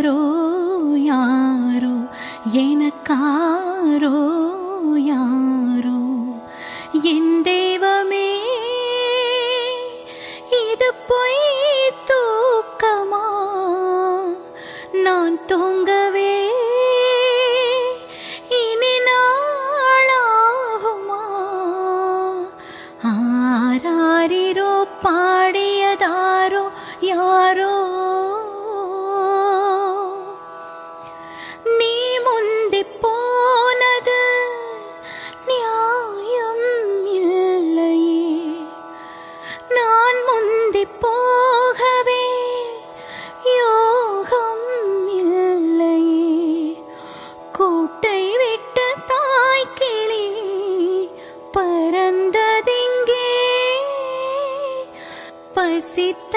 யாரோ எனக்காரோ யாரோ என் தெய்வமே இது பொய் தூக்கமா நான் தூங்கவே இனி நாளாகுமா ஆராரிரோ பாடியதாரோ யாரோ நீ முந்தி போனது நியாயம் இல்லையே நான் முந்தி போகவே யோகம் இல்லையே கோட்டை விட்ட தாய்க்கிளி பறந்ததிங்கே பசித்த